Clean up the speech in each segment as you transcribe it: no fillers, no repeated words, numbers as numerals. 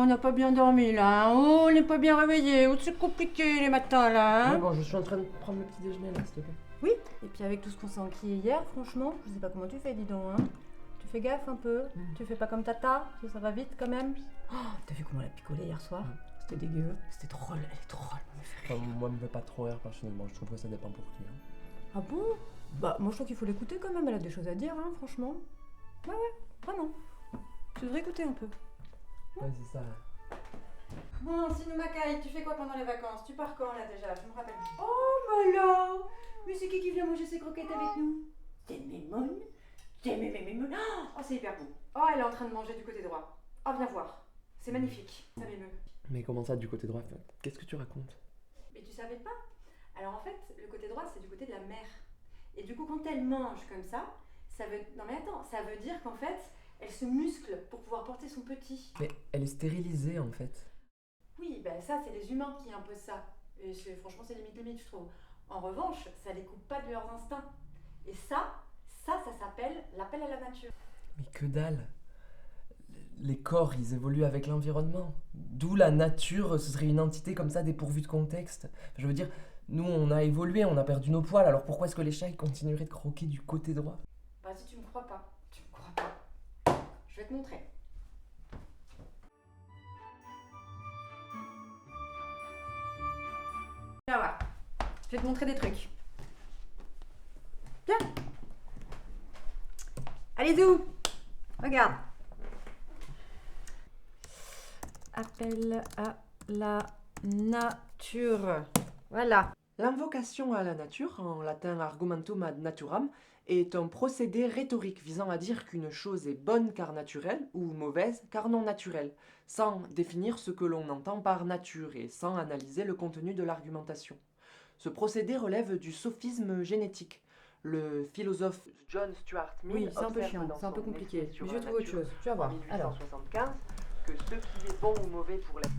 on n'a pas bien dormi là, hein. Oh, on n'est pas bien réveillé, oh, c'est compliqué les matins là. Ouais, Hein. bon, je suis en train de prendre le petit déjeuner là, s'il te plaît. Oui, et puis avec tout ce qu'on s'est enquillé hier, franchement, je sais pas comment tu fais, dis donc. Hein. Tu fais gaffe un peu, tu fais pas comme Tata, ça va vite quand même. Oh, t'as vu comment elle a picolé hier soir? C'était dégueu, c'était drôle, elle est drôle, elle me fait rire. Moi, elle me fait pas trop rire personnellement, je trouve que ça dépend pour qui. Hein. Ah bon? Bah, moi je trouve qu'il faut l'écouter quand même, elle a des choses à dire, hein, franchement. Ouais, vraiment. Tu devrais écouter un peu. Ouais, c'est ça. Bon, Sinou Macaille, tu fais quoi pendant les vacances? Tu pars quand là déjà? Je me rappelle. Oh, mais là! Mais c'est qui vient manger ses croquettes avec nous? C'est Mémone? C'est Mémone? Oh, c'est hyper beau. Oh, elle est en train de manger du côté droit. Oh, viens voir. C'est magnifique. Ça m'émeut. Mais comment ça, du côté droit? Qu'est-ce que tu racontes? Mais tu savais pas? Alors en fait, le côté droit, c'est du côté de la mère. Et du coup, quand elle mange comme ça veut... Non mais attends, ça veut dire qu'en fait, elle se muscle pour pouvoir porter son petit. Mais elle est stérilisée en fait. Oui, ben ça, c'est les humains qui imposent ça. Et franchement, c'est limite, je trouve. En revanche, ça les coupe pas de leurs instincts. Et ça s'appelle l'appel à la nature. Mais que dalle! Les corps, ils évoluent avec l'environnement. D'où la nature, ce serait une entité comme ça dépourvue de contexte. Je veux dire, nous, on a évolué, on a perdu nos poils, alors pourquoi est-ce que les chats, ils continueraient de croquer du côté droit? Bah si tu me crois pas, je vais te montrer. Viens voir, je vais te montrer des trucs. Viens. Allez, Zou, regarde. Appel à la nature. Voilà. L'invocation à la nature, en latin argumentum ad naturam, est un procédé rhétorique visant à dire qu'une chose est bonne car naturelle ou mauvaise car non naturelle, sans définir ce que l'on entend par nature et sans analyser le contenu de l'argumentation. Ce procédé relève du sophisme génétique. Le philosophe John Stuart Mill Oui, c'est un peu observe chiant, dans c'est un peu son compliqué. essai sur Mais je vais la trouver autre nature chose. Tu vas voir. en Alors. 1875 que ce qui est bon ou mauvais pour la...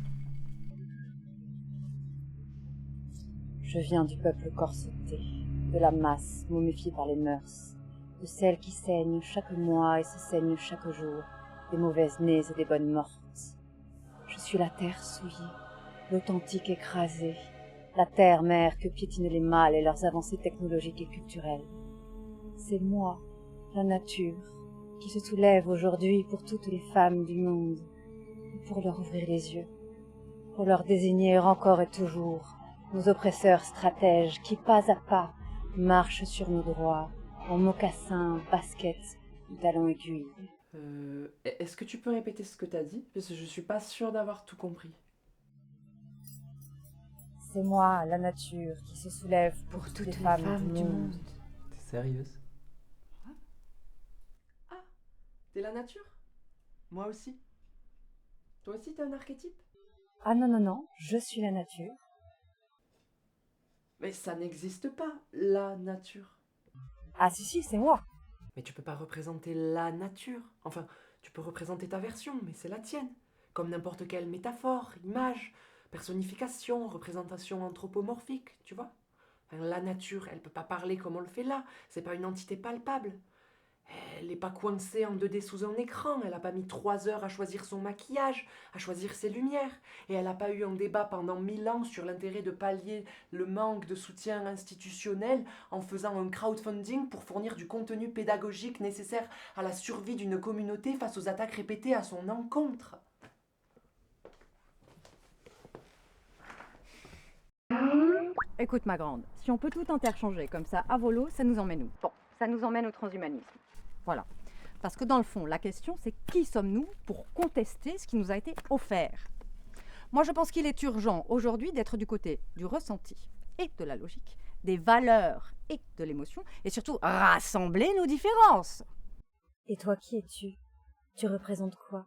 Je viens du peuple corseté, de la masse momifiée par les mœurs, de celle qui saigne chaque mois et se saigne chaque jour, des mauvaises nées et des bonnes mortes. Je suis la terre souillée, l'authentique écrasée, la terre-mère que piétinent les mâles et leurs avancées technologiques et culturelles. C'est moi, la nature, qui se soulève aujourd'hui pour toutes les femmes du monde, et pour leur ouvrir les yeux, pour leur désigner encore et toujours nos oppresseurs stratèges qui, pas à pas, marchent sur nos droits, en mocassins, baskets, talons aiguilles. Est-ce que tu peux répéter ce que t'as dit? Parce que je suis pas sûre d'avoir tout compris. C'est moi, la nature, qui se soulève pour toutes les femmes du monde. T'es sérieuse? Ah, t'es la nature? Moi aussi. Toi aussi t'es un archétype? Ah non, je suis la nature. Mais ça n'existe pas, la nature. Ah si, c'est moi. Mais tu peux pas représenter la nature. Enfin, tu peux représenter ta version, mais c'est la tienne. Comme n'importe quelle métaphore, image, personnification, représentation anthropomorphique, tu vois. Enfin, la nature, elle peut pas parler comme on le fait là. C'est pas une entité palpable. Elle n'est pas coincée en 2D sous un écran, elle n'a pas mis 3 heures à choisir son maquillage, à choisir ses lumières, et elle n'a pas eu un débat pendant 1000 ans sur l'intérêt de pallier le manque de soutien institutionnel en faisant un crowdfunding pour fournir du contenu pédagogique nécessaire à la survie d'une communauté face aux attaques répétées à son encontre. Écoute ma grande, si on peut tout interchanger comme ça à volo, ça nous emmène où? Bon, ça nous emmène au transhumanisme. Voilà. Parce que dans le fond, la question c'est qui sommes-nous pour contester ce qui nous a été offert? Moi je pense qu'il est urgent aujourd'hui d'être du côté du ressenti et de la logique, des valeurs et de l'émotion, et surtout rassembler nos différences. Et toi, qui es-tu? Tu représentes quoi?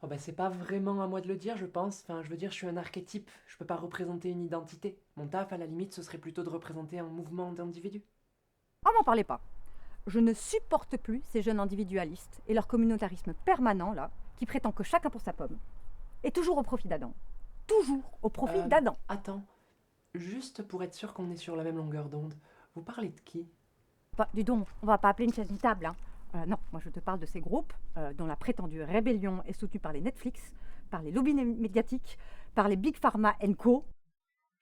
Oh ben c'est pas vraiment à moi de le dire, je pense. Enfin, je veux dire, je suis un archétype. Je peux pas représenter une identité. Mon taf, à la limite, ce serait plutôt de représenter un mouvement d'individus. Oh, m'en parlez pas. Je ne supporte plus ces jeunes individualistes et leur communautarisme permanent, là, qui prétend que chacun pour sa pomme. Et toujours au profit d'Adam. Toujours au profit d'Adam. Attends, juste pour être sûr qu'on est sur la même longueur d'onde, vous parlez de qui? Bah, dis donc, on va pas appeler une chaise une table, hein. Non, moi je te parle de ces groupes dont la prétendue rébellion est soutenue par les Netflix, par les lobbies médiatiques, par les Big Pharma Co.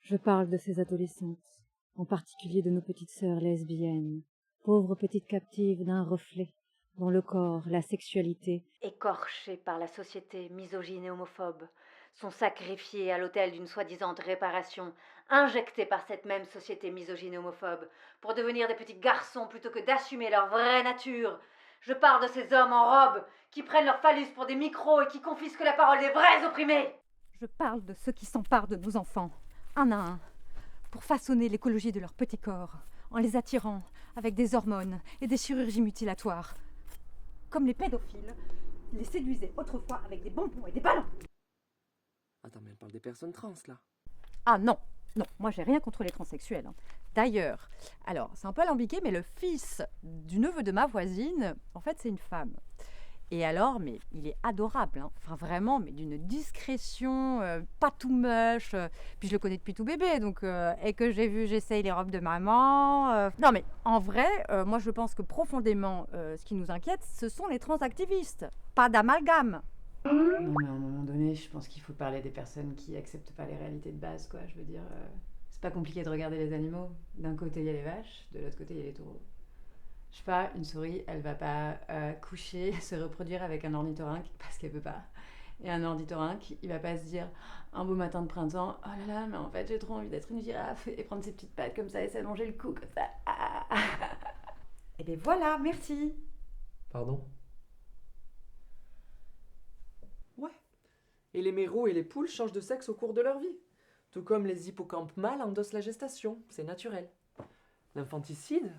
Je parle de ces adolescentes, en particulier de nos petites sœurs lesbiennes, pauvres petites captives d'un reflet, dont le corps, la sexualité, écorchés par la société misogyne et homophobe, sont sacrifiés à l'autel d'une soi-disant réparation, injectés par cette même société misogyne et homophobe, pour devenir des petits garçons plutôt que d'assumer leur vraie nature. Je parle de ces hommes en robe, qui prennent leur phallus pour des micros et qui confisquent la parole des vrais opprimés. Je parle de ceux qui s'emparent de nos enfants, un à un, pour façonner l'écologie de leur petit corps, en les attirant avec des hormones et des chirurgies mutilatoires. Comme les pédophiles les séduisaient autrefois avec des bonbons et des ballons. Attends, mais elle parle des personnes trans, là. Ah non, non, moi j'ai rien contre les transsexuels. D'ailleurs, alors c'est un peu alambiqué, mais le fils du neveu de ma voisine, en fait c'est une femme. Et alors, mais il est adorable, enfin vraiment, mais d'une discrétion, pas tout moche. Puis je le connais depuis tout bébé, donc et que j'essaye les robes de maman. Non mais en vrai, moi je pense que profondément, ce qui nous inquiète, ce sont les transactivistes, pas d'amalgame. Non, mais à un moment donné, je pense qu'il faut parler des personnes qui acceptent pas les réalités de base, quoi. Je veux dire, c'est pas compliqué de regarder les animaux. D'un côté, il y a les vaches, de l'autre côté, il y a les taureaux. Je sais pas, une souris, elle va pas coucher, se reproduire avec un ornithorynque parce qu'elle peut pas. Et un ornithorynque, il va pas se dire un beau matin de printemps, oh là là, mais en fait j'ai trop envie d'être une girafe et prendre ses petites pattes comme ça et s'allonger le cou comme ça. Et bien voilà, merci. Pardon? Ouais. Et les mérous et les poules changent de sexe au cours de leur vie. Tout comme les hippocampes mâles endossent la gestation, c'est naturel. L'infanticide,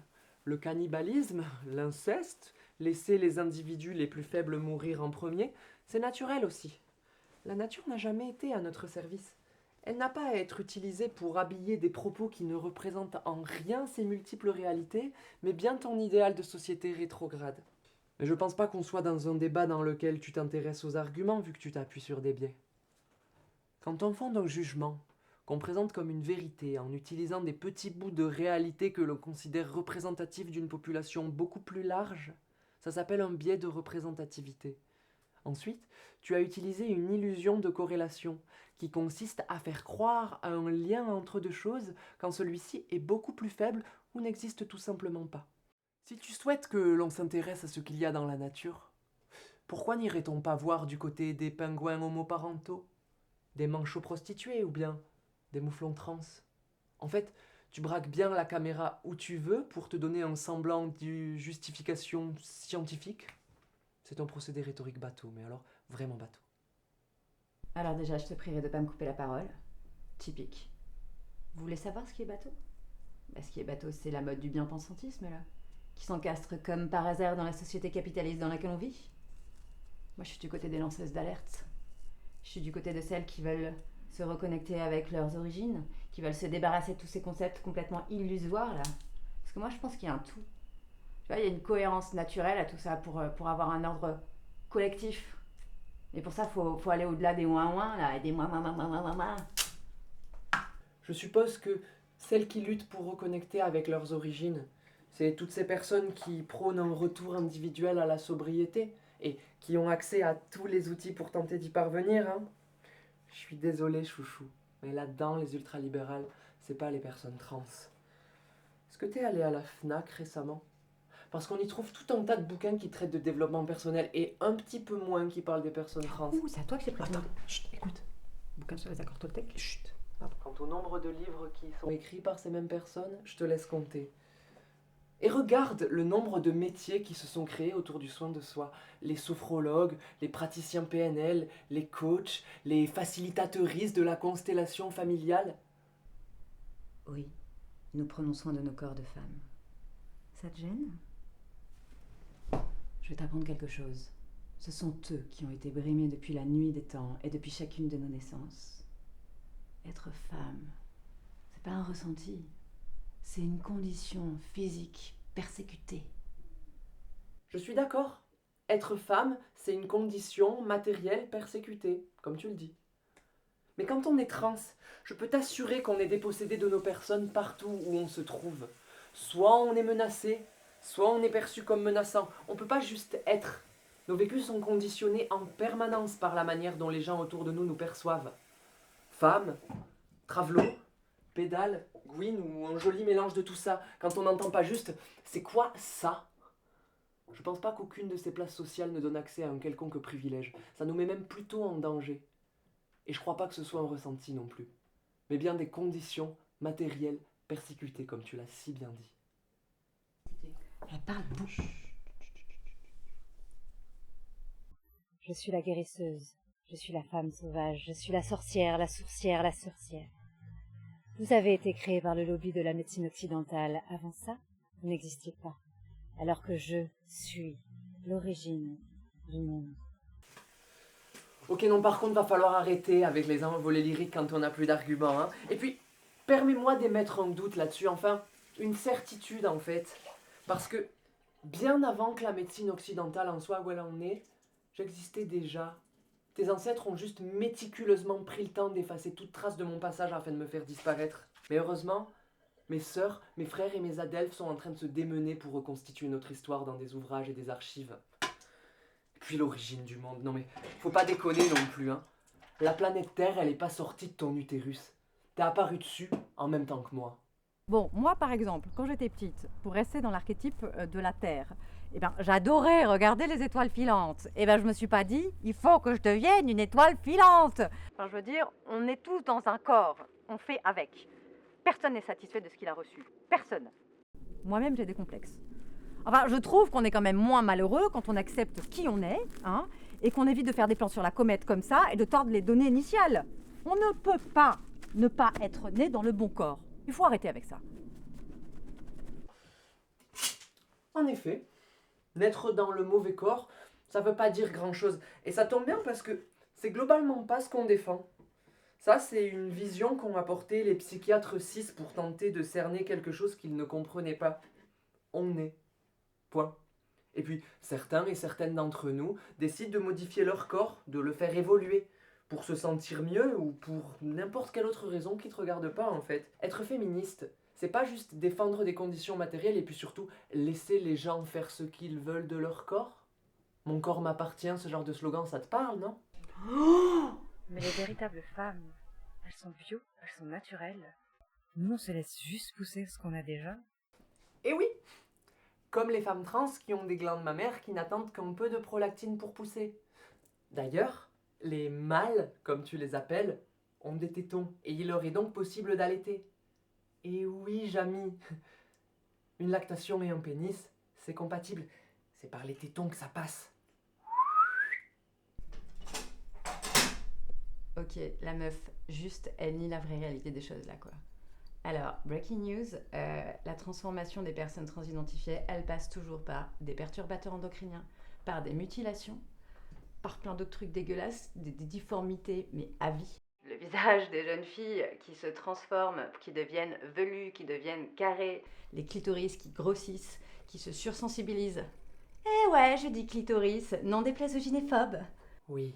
le cannibalisme, l'inceste, laisser les individus les plus faibles mourir en premier, c'est naturel aussi. La nature n'a jamais été à notre service. Elle n'a pas à être utilisée pour habiller des propos qui ne représentent en rien ces multiples réalités, mais bien ton idéal de société rétrograde. Mais je pense pas qu'on soit dans un débat dans lequel tu t'intéresses aux arguments vu que tu t'appuies sur des biais. Quand on fonde un jugement, qu'on présente comme une vérité en utilisant des petits bouts de réalité que l'on considère représentatifs d'une population beaucoup plus large, ça s'appelle un biais de représentativité. Ensuite, tu as utilisé une illusion de corrélation qui consiste à faire croire à un lien entre deux choses quand celui-ci est beaucoup plus faible ou n'existe tout simplement pas. Si tu souhaites que l'on s'intéresse à ce qu'il y a dans la nature, pourquoi n'irait-on pas voir du côté des pingouins homoparentaux, des manchots prostitués ou bien des mouflons trans? En fait, tu braques bien la caméra où tu veux pour te donner un semblant de justification scientifique. C'est un procédé rhétorique bateau, mais alors vraiment bateau. Alors déjà, je te prierai de pas me couper la parole. Typique. Vous voulez savoir ce qui est bateau? Ce qui est bateau, c'est la mode du bien-pensantisme, là, qui s'encastre comme par hasard dans la société capitaliste dans laquelle on vit. Moi, je suis du côté des lanceuses d'alerte. Je suis du côté de celles qui veulent se reconnecter avec leurs origines, qui veulent se débarrasser de tous ces concepts complètement illusoires, là. Parce que moi, je pense qu'il y a un tout. Tu vois, il y a une cohérence naturelle à tout ça pour avoir un ordre collectif. Et pour ça, faut aller au-delà des ouin-ouin, là, et des ouin-ouin-ouin-ouin-ouin. Je suppose que celles qui luttent pour reconnecter avec leurs origines, c'est toutes ces personnes qui prônent un retour individuel à la sobriété et qui ont accès à tous les outils pour tenter d'y parvenir, hein. Je suis désolé, chouchou, mais là-dedans, les ultralibérales, c'est pas les personnes trans. Est-ce que t'es allé à la FNAC récemment? Parce qu'on y trouve tout un tas de bouquins qui traitent de développement personnel et un petit peu moins qui parlent des personnes trans. Ouh, c'est à toi que j'ai présenté. Attends, chut, écoute. Bouquin sur les accords Toltec. Chut. Quant au nombre de livres qui sont écrits par ces mêmes personnes, je te laisse compter. Et regarde le nombre de métiers qui se sont créés autour du soin de soi. Les sophrologues, les praticiens PNL, les coachs, les facilitatrices de la constellation familiale. Oui, nous prenons soin de nos corps de femmes. Ça te gêne? Je vais t'apprendre quelque chose. Ce sont eux qui ont été brimés depuis la nuit des temps et depuis chacune de nos naissances. Être femme, c'est pas un ressenti, c'est une condition physique persécutée. Je suis d'accord. Être femme, c'est une condition matérielle persécutée, comme tu le dis. Mais quand on est trans, je peux t'assurer qu'on est dépossédé de nos personnes partout où on se trouve. Soit on est menacé, soit on est perçu comme menaçant. On peut pas juste être. Nos vécus sont conditionnés en permanence par la manière dont les gens autour de nous nous perçoivent. Femme, travelot, pédale, Gwyn ou un joli mélange de tout ça. Quand on n'entend pas juste « c'est quoi ça ?» Je pense pas qu'aucune de ces places sociales ne donne accès à un quelconque privilège. Ça nous met même plutôt en danger. Et je crois pas que ce soit un ressenti non plus, mais bien des conditions matérielles persécutées, comme tu l'as si bien dit. Elle parle beaucoup. Je suis la guérisseuse, je suis la femme sauvage, je suis la sorcière, la sourcière, la sorcière. Vous avez été créé par le lobby de la médecine occidentale. Avant ça, vous n'existiez pas. Alors que je suis l'origine du monde. Ok, non, par contre, va falloir arrêter avec les envolées lyriques quand on n'a plus d'arguments. Hein. Et puis, permets-moi d'émettre un doute là-dessus, enfin, une certitude en fait. Parce que, bien avant que la médecine occidentale en soit où elle en est, j'existais déjà. Tes ancêtres ont juste méticuleusement pris le temps d'effacer toute trace de mon passage afin de me faire disparaître. Mais heureusement, mes sœurs, mes frères et mes adelphes sont en train de se démener pour reconstituer notre histoire dans des ouvrages et des archives. Et puis l'origine du monde, non mais faut pas déconner non plus, hein. La planète Terre, elle est pas sortie de ton utérus. T'es apparu dessus en même temps que moi. Bon, moi par exemple, quand j'étais petite, pour rester dans l'archétype de la Terre, j'adorais regarder les étoiles filantes. Je me suis pas dit, il faut que je devienne une étoile filante. Enfin, je veux dire, on est tous dans un corps, on fait avec. Personne n'est satisfait de ce qu'il a reçu. Personne. Moi-même, j'ai des complexes. Enfin, je trouve qu'on est quand même moins malheureux quand on accepte qui on est, hein, et qu'on évite de faire des plans sur la comète comme ça et de tordre les données initiales. On ne peut pas ne pas être né dans le bon corps. Il faut arrêter avec ça. En effet, naître dans le mauvais corps, ça veut pas dire grand-chose. Et ça tombe bien parce que c'est globalement pas ce qu'on défend. Ça, c'est une vision qu'ont apporté les psychiatres cis pour tenter de cerner quelque chose qu'ils ne comprenaient pas. On est. Point. Et puis, certains et certaines d'entre nous décident de modifier leur corps, de le faire évoluer, pour se sentir mieux ou pour n'importe quelle autre raison qui te regarde pas en fait. Être féministe, c'est pas juste défendre des conditions matérielles et puis surtout laisser les gens faire ce qu'ils veulent de leur corps. Mon corps m'appartient, ce genre de slogan, ça te parle, non? Mais les véritables femmes, elles sont bio, elles sont naturelles. Nous, on se laisse juste pousser ce qu'on a déjà. Et oui, comme les femmes trans qui ont des glandes mammaires qui n'attendent qu'un peu de prolactine pour pousser. D'ailleurs, les mâles, comme tu les appelles, ont des tétons et il leur est donc possible d'allaiter. Et oui, Jamy, une lactation et un pénis, c'est compatible. C'est par les tétons que ça passe. Ok, la meuf, juste, elle nie la vraie réalité des choses là, quoi. Alors, breaking news, la transformation des personnes transidentifiées, elle passe toujours par des perturbateurs endocriniens, par des mutilations, par plein d'autres trucs dégueulasses, des difformités, mais à vie. Le visage des jeunes filles qui se transforment, qui deviennent velues, qui deviennent carrées, les clitoris qui grossissent, qui se sursensibilisent. Eh ouais, je dis clitoris, n'en déplaise aux gynéphobes. Oui,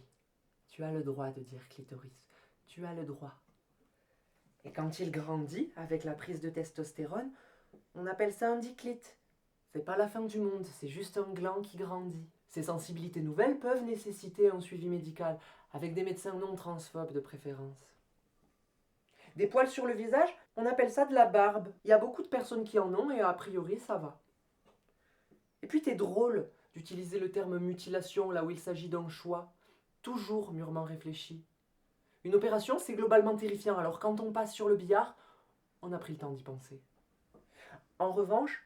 tu as le droit de dire clitoris. Tu as le droit. Et quand il grandit, avec la prise de testostérone, on appelle ça un diclite. C'est pas la fin du monde, c'est juste un gland qui grandit. Ces sensibilités nouvelles peuvent nécessiter un suivi médical, avec des médecins non transphobes de préférence. Des poils sur le visage, on appelle ça de la barbe. Il y a beaucoup de personnes qui en ont et a priori ça va. Et puis t'es drôle d'utiliser le terme mutilation là où il s'agit d'un choix, toujours mûrement réfléchi. Une opération, c'est globalement terrifiant, alors quand on passe sur le billard, on a pris le temps d'y penser. En revanche,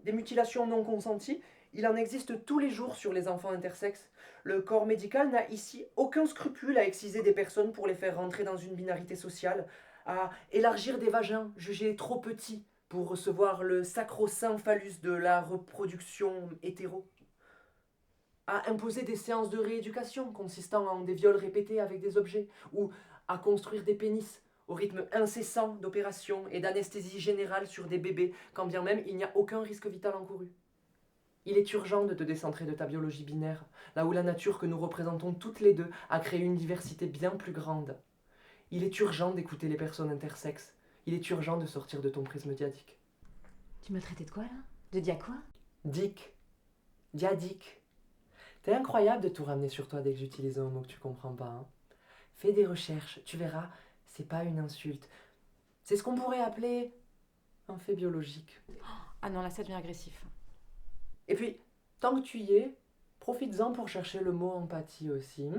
des mutilations non consenties, il en existe tous les jours sur les enfants intersexes. Le corps médical n'a ici aucun scrupule à exciser des personnes pour les faire rentrer dans une binarité sociale, à élargir des vagins jugés trop petits pour recevoir le sacro-saint phallus de la reproduction hétéro, à imposer des séances de rééducation consistant en des viols répétés avec des objets, ou à construire des pénis au rythme incessant d'opérations et d'anesthésie générale sur des bébés, quand bien même il n'y a aucun risque vital encouru. Il est urgent de te décentrer de ta biologie binaire, là où la nature que nous représentons toutes les deux a créé une diversité bien plus grande. Il est urgent d'écouter les personnes intersexes. Il est urgent de sortir de ton prisme diadique. Tu m'as traité de quoi là? De dia quoi? Dick. Diadique. T'es incroyable de tout ramener sur toi dès que j'utilise un mot que tu comprends pas. Hein. Fais des recherches, tu verras, c'est pas une insulte. C'est ce qu'on pourrait appeler un fait biologique. Ah non, là ça devient agressif. Et puis, tant que tu y es, profites-en pour chercher le mot empathie aussi.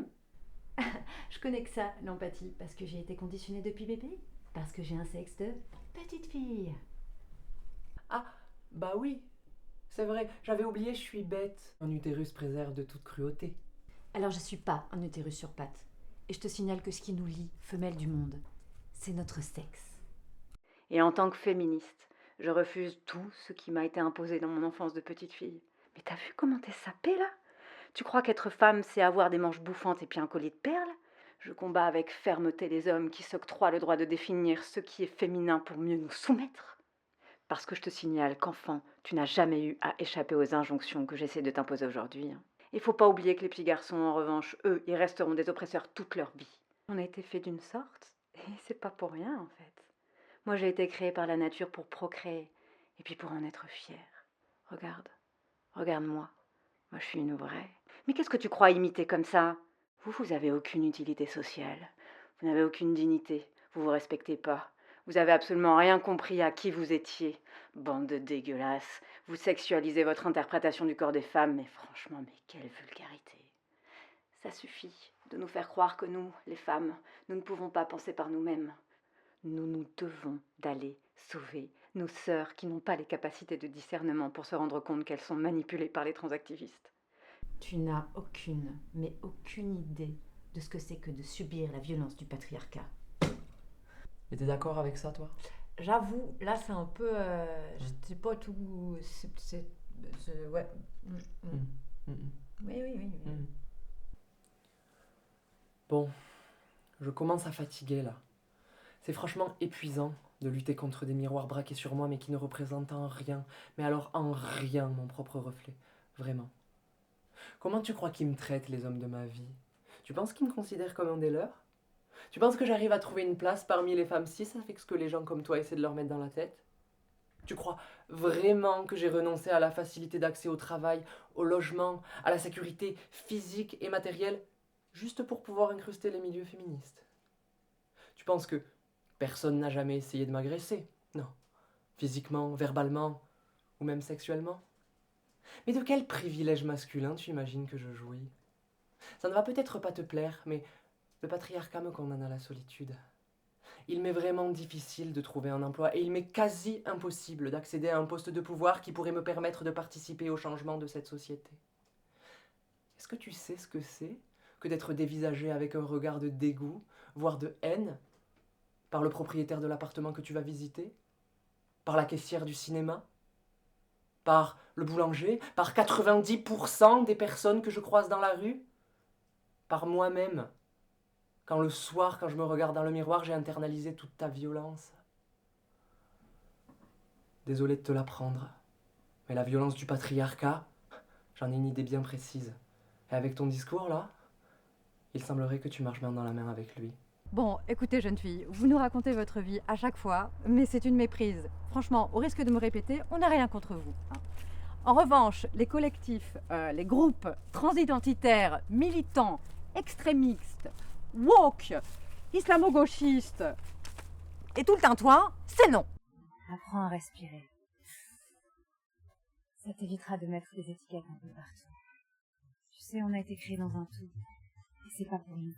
Je connais que ça, l'empathie, parce que j'ai été conditionnée depuis bébé. Parce que j'ai un sexe de petite fille. Ah, bah oui, c'est vrai, j'avais oublié, je suis bête. Un utérus préserve de toute cruauté. Alors je suis pas un utérus sur pattes. Et je te signale que ce qui nous lie, femelles du monde, c'est notre sexe. Et en tant que féministe, je refuse tout ce qui m'a été imposé dans mon enfance de petite fille. Mais t'as vu comment t'es sapée là? Tu crois qu'être femme, c'est avoir des manches bouffantes et puis un collier de perles? Je combats avec fermeté les hommes qui s'octroient le droit de définir ce qui est féminin pour mieux nous soumettre. Parce que je te signale qu'enfant, tu n'as jamais eu à échapper aux injonctions que j'essaie de t'imposer aujourd'hui. Il faut pas oublier que les petits garçons, en revanche, eux, ils resteront des oppresseurs toute leur vie. On a été fait d'une sorte, et c'est pas pour rien en fait. Moi, j'ai été créée par la nature pour procréer, et puis pour en être fière. Regarde, regarde-moi. Moi, je suis une vraie. Mais qu'est-ce que tu crois imiter comme ça? Vous avez aucune utilité sociale. Vous n'avez aucune dignité. Vous vous respectez pas. Vous avez absolument rien compris à qui vous étiez. Bande de dégueulasses. Vous sexualisez votre interprétation du corps des femmes, mais franchement, mais quelle vulgarité. Ça suffit de nous faire croire que nous, les femmes, nous ne pouvons pas penser par nous-mêmes. Nous devons d'aller sauver nos sœurs qui n'ont pas les capacités de discernement pour se rendre compte qu'elles sont manipulées par les transactivistes. Tu n'as aucune, mais aucune idée de ce que c'est que de subir la violence du patriarcat. Et t'es d'accord avec ça, toi? J'avoue, là c'est un peu... je sais pas tout... ouais. Oui. Bon, je commence à fatiguer là. C'est franchement épuisant de lutter contre des miroirs braqués sur moi mais qui ne représentent en rien, mais alors en rien mon propre reflet. Vraiment. Comment tu crois qu'ils me traitent, les hommes de ma vie? Tu penses qu'ils me considèrent comme un des leurs? Tu penses que j'arrive à trouver une place parmi les femmes cis avec ce que les gens comme toi essaient de leur mettre dans la tête? Tu crois vraiment que j'ai renoncé à la facilité d'accès au travail, au logement, à la sécurité physique et matérielle, juste pour pouvoir incruster les milieux féministes? Tu penses que personne n'a jamais essayé de m'agresser? Non. Physiquement, verbalement, ou même sexuellement? Mais de quel privilège masculin tu imagines que je jouis? Ça ne va peut-être pas te plaire, mais le patriarcat me condamne à la solitude. Il m'est vraiment difficile de trouver un emploi et il m'est quasi impossible d'accéder à un poste de pouvoir qui pourrait me permettre de participer au changement de cette société. Est-ce que tu sais ce que c'est que d'être dévisagé avec un regard de dégoût, voire de haine, par le propriétaire de l'appartement que tu vas visiter, par la caissière du cinéma, par le boulanger, par 90% des personnes que je croise dans la rue, par moi-même? Quand le soir, quand je me regarde dans le miroir, j'ai internalisé toute ta violence. Désolé de te l'apprendre, mais la violence du patriarcat, j'en ai une idée bien précise. Et avec ton discours là, il semblerait que tu marches main dans la main avec lui. Bon, écoutez, jeune fille, vous nous racontez votre vie à chaque fois, mais c'est une méprise. Franchement, au risque de me répéter, on n'a rien contre vous. En revanche, les collectifs, les groupes transidentitaires, militants, extrémistes, woke, islamo-gauchistes et tout le tintouin, c'est non. Apprends à respirer. Ça t'évitera de mettre des étiquettes un peu partout. Tu sais, on a été créés dans un tout. Et c'est pas pour rien.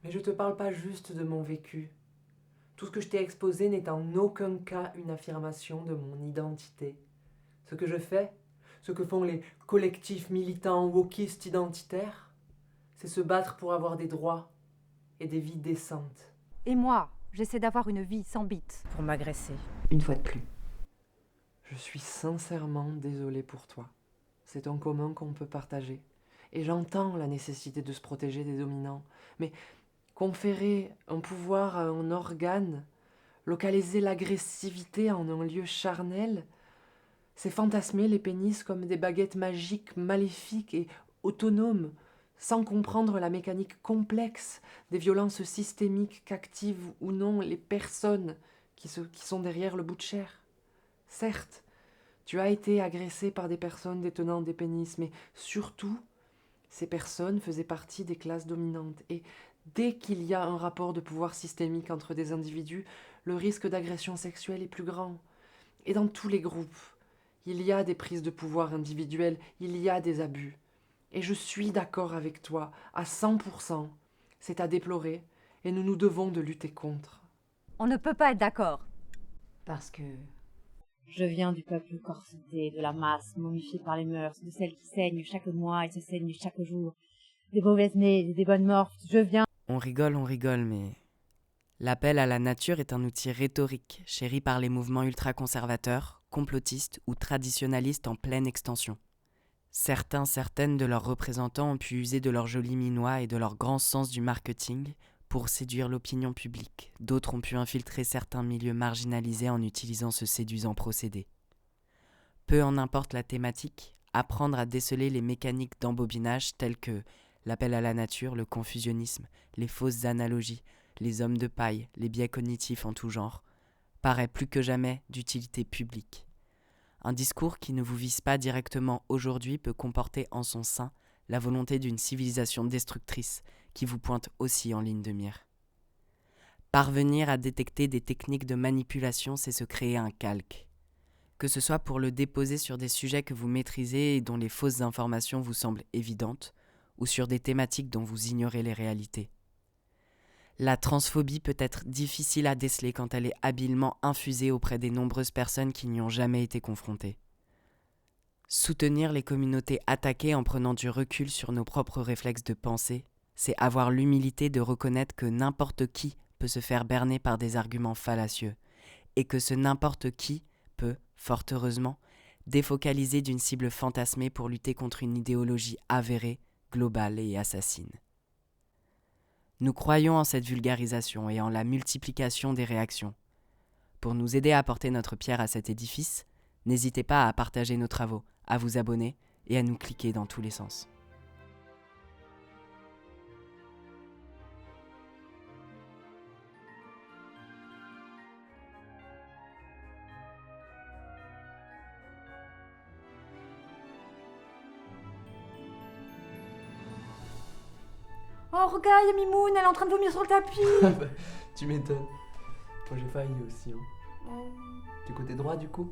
Mais je te parle pas juste de mon vécu. Tout ce que je t'ai exposé n'est en aucun cas une affirmation de mon identité. Ce que je fais, ce que font les collectifs militants wokistes identitaires, c'est se battre pour avoir des droits et des vies décentes. Et moi, j'essaie d'avoir une vie sans bite pour m'agresser. Une fois de plus. Je suis sincèrement désolé pour toi. C'est un commun qu'on peut partager. Et j'entends la nécessité de se protéger des dominants. Mais conférer un pouvoir à un organe, localiser l'agressivité en un lieu charnel, c'est fantasmer les pénis comme des baguettes magiques, maléfiques et autonomes, sans comprendre la mécanique complexe des violences systémiques qu'activent ou non les personnes qui sont derrière le bout de chair. Certes, Tu as été agressé par des personnes détenant des pénis, mais surtout, ces personnes faisaient partie des classes dominantes. Et dès qu'il y a un rapport de pouvoir systémique entre des individus, le risque d'agression sexuelle est plus grand. Et dans tous les groupes, il y a des prises de pouvoir individuelles, il y a des abus. Et je suis d'accord avec toi, à 100%. C'est à déplorer, et nous nous devons de lutter contre. On ne peut pas être d'accord. Parce que... Je viens du peuple corseté, de la masse momifiée par les mœurs, de celles qui saignent chaque mois et se saignent chaque jour, des mauvaises nées et des bonnes mortes. Je viens... On rigole, mais... L'appel à la nature est un outil rhétorique, chéri par les mouvements ultra-conservateurs, complotistes ou traditionnalistes en pleine extension. Certaines de leurs représentants ont pu user de leur joli minois et de leur grand sens du marketing pour séduire l'opinion publique. D'autres ont pu infiltrer certains milieux marginalisés en utilisant ce séduisant procédé. Peu en importe la thématique, apprendre à déceler les mécaniques d'embobinage telles que l'appel à la nature, le confusionnisme, les fausses analogies, les hommes de paille, les biais cognitifs en tout genre, paraît plus que jamais d'utilité publique. Un discours qui ne vous vise pas directement aujourd'hui peut comporter en son sein la volonté d'une civilisation destructrice qui vous pointe aussi en ligne de mire. Parvenir à détecter des techniques de manipulation, c'est se créer un calque. Que ce soit pour le déposer sur des sujets que vous maîtrisez et dont les fausses informations vous semblent évidentes, ou sur des thématiques dont vous ignorez les réalités. La transphobie peut être difficile à déceler quand elle est habilement infusée auprès des nombreuses personnes qui n'y ont jamais été confrontées. Soutenir les communautés attaquées en prenant du recul sur nos propres réflexes de pensée, c'est avoir l'humilité de reconnaître que n'importe qui peut se faire berner par des arguments fallacieux, et que ce n'importe qui peut, fort heureusement, défocaliser d'une cible fantasmée pour lutter contre une idéologie avérée, globale et assassine. Nous croyons en cette vulgarisation et en la multiplication des réactions. Pour nous aider à apporter notre pierre à cet édifice, n'hésitez pas à partager nos travaux, à vous abonner et à nous cliquer dans tous les sens. Oh, regarde, il y a Mimoun, elle est en train de vomir sur le tapis. Tu m'étonnes. Moi j'ai failli aussi. Hein. Du côté droit du coup.